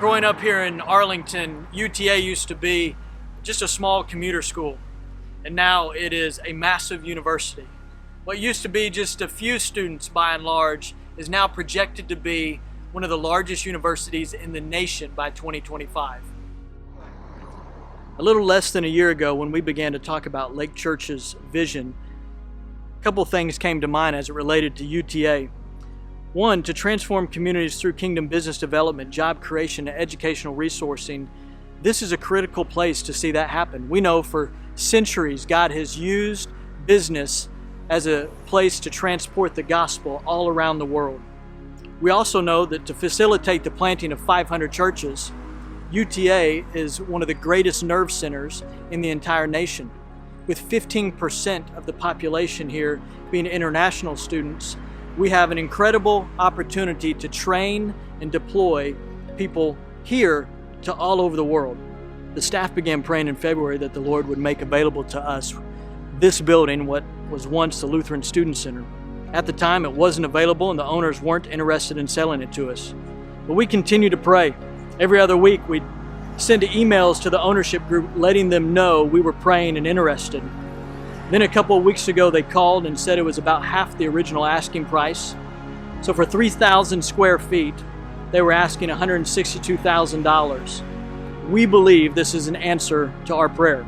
Growing up here in Arlington, UTA used to be just a small commuter school, and now it is a massive university. What used to be just a few students by and large is now projected to be one of the largest universities in the nation by 2025. A little less than a year ago, when we began to talk about Lake Church's vision, a couple things came to mind as it related to UTA. One, to transform communities through kingdom business development, job creation, and educational resourcing. This is a critical place to see that happen. We know for centuries God has used business as a place to transport the gospel all around the world. We also know that to facilitate the planting of 500 churches, UTA is one of the greatest nerve centers in the entire nation. With 15% of the population here being international students, we have an incredible opportunity to train and deploy people here to all over the world. The staff began praying in February that the Lord would make available to us this building, what was once the Lutheran Student Center. At the time, it wasn't available and the owners weren't interested in selling it to us. But we continue to pray. Every other week, we'd send emails to the ownership group letting them know we were praying and interested. Then a couple of weeks ago, they called and said it was about half the original asking price. So for 3,000 square feet, they were asking $162,000. We believe this is an answer to our prayer.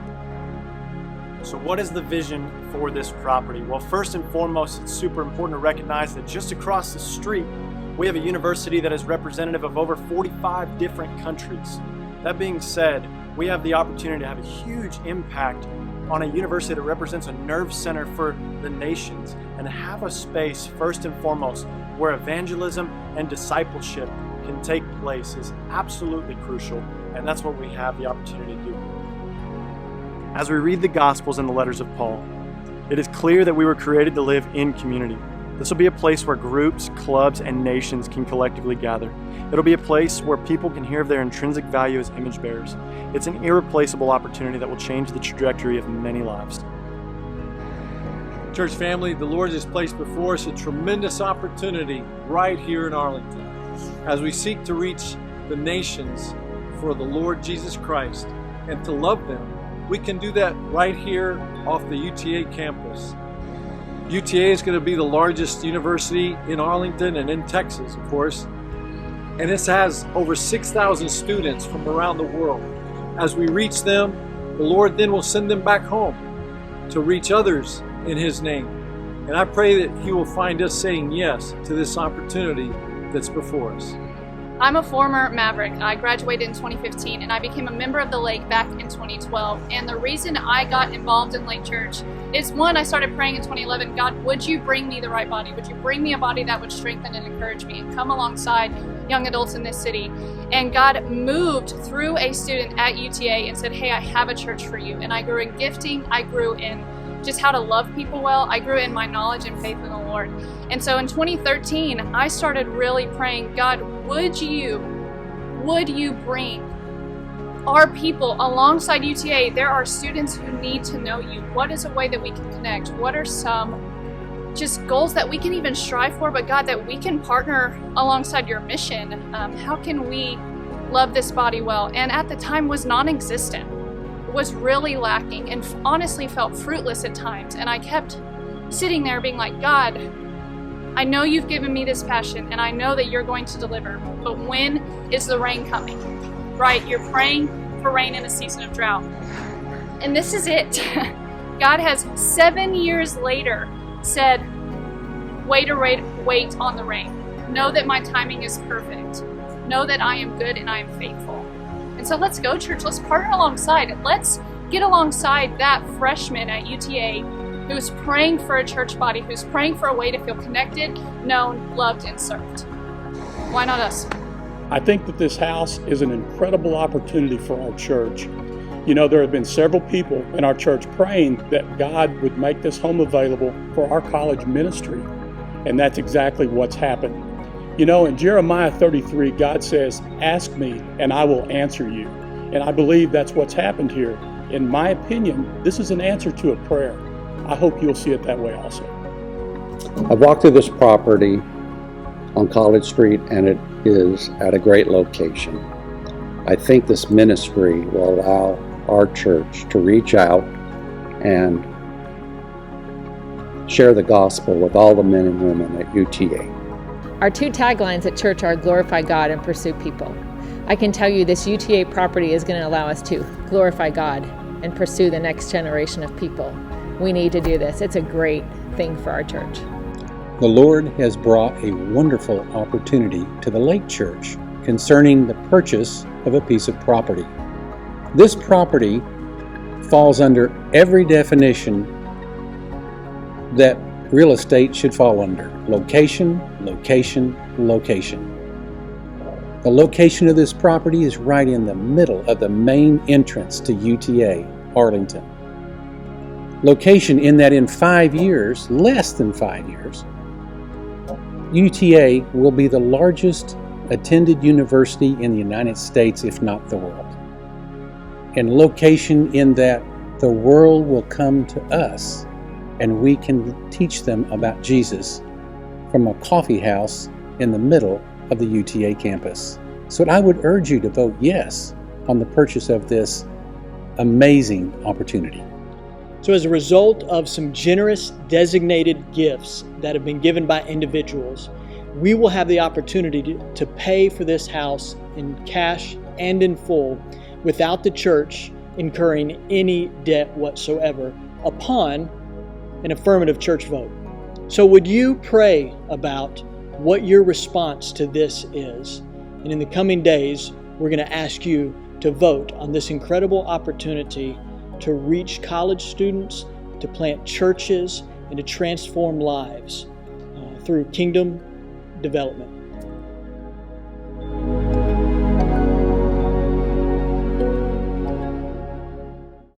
So what is the vision for this property? Well, first and foremost, it's super important to recognize that just across the street, we have a university that is representative of over 45 different countries. That being said, we have the opportunity to have a huge impact on a university that represents a nerve center for the nations, and have a space, first and foremost, where evangelism and discipleship can take place is absolutely crucial, and that's what we have the opportunity to do. As we read the Gospels and the letters of Paul, it is clear that we were created to live in community. This will be a place where groups, clubs, and nations can collectively gather. It'll be a place where people can hear of their intrinsic value as image bearers. It's an irreplaceable opportunity that will change the trajectory of many lives. Church family, the Lord has placed before us a tremendous opportunity right here in Arlington. As we seek to reach the nations for the Lord Jesus Christ and to love them, we can do that right here off the UTA campus. UTA is going to be the largest university in Arlington and in Texas, of course. And this has over 6,000 students from around the world. As we reach them, the Lord then will send them back home to reach others in His name. And I pray that He will find us saying yes to this opportunity that's before us. I'm a former Maverick. I graduated in 2015 and I became a member of the Lake back in 2012. And the reason I got involved in Lake Church is, one, I started praying in 2011, God, would you bring me the right body? Would you bring me a body that would strengthen and encourage me and come alongside young adults in this city? And God moved through a student at UTA and said, hey, I have a church for you. And I grew in gifting. I grew in just how to love people well. I grew in my knowledge and faith in the Lord. And so in 2013, I started really praying, God, would you bring our people alongside UTA? There are students who need to know you. What is a way that we can connect? What are some just goals that we can even strive for, but God, that we can partner alongside your mission? How can we love this body well? And at the time was non-existent, was really lacking, and honestly felt fruitless at times. And I kept sitting there being like, God, I know you've given me this passion and I know that you're going to deliver, but when is the rain coming? Right? You're praying for rain in a season of drought. And this is it. God has 7 years later said, wait on the rain. Know that my timing is perfect. Know that I am good and I am faithful. And so let's go, church. Let's partner alongside. Let's get alongside that freshman at UTA who's praying for a church body, who's praying for a way to feel connected, known, loved, and served. Why not us? I think that this house is an incredible opportunity for our church. You know, there have been several people in our church praying that God would make this home available for our college ministry. And that's exactly what's happened. You know, in Jeremiah 33, God says, ask me and I will answer you. And I believe that's what's happened here. In my opinion, this is an answer to a prayer. I hope you'll see it that way also. I've walked through this property on College Street and it is at a great location. I think this ministry will allow our church to reach out and share the gospel with all the men and women at UTA. Our two taglines at church are glorify God and pursue people. I can tell you this UTA property is going to allow us to glorify God and pursue the next generation of people. We need to do this. It's a great thing for our church. The Lord has brought a wonderful opportunity to the Lake Church concerning the purchase of a piece of property. This property falls under every definition that real estate should fall under. Location, location, location. The location of this property is right in the middle of the main entrance to UTA, Arlington. Location in that in 5 years, less than 5 years, UTA will be the largest attended university in the United States, if not the world. And location in that the world will come to us and we can teach them about Jesus from a coffee house in the middle of the UTA campus. So I would urge you to vote yes on the purchase of this amazing opportunity. So as a result of some generous designated gifts that have been given by individuals, we will have the opportunity to pay for this house in cash and in full without the church incurring any debt whatsoever upon an affirmative church vote. So would you pray about what your response to this is? And in the coming days, we're going to ask you to vote on this incredible opportunity to reach college students, to plant churches, and to transform lives through kingdom development.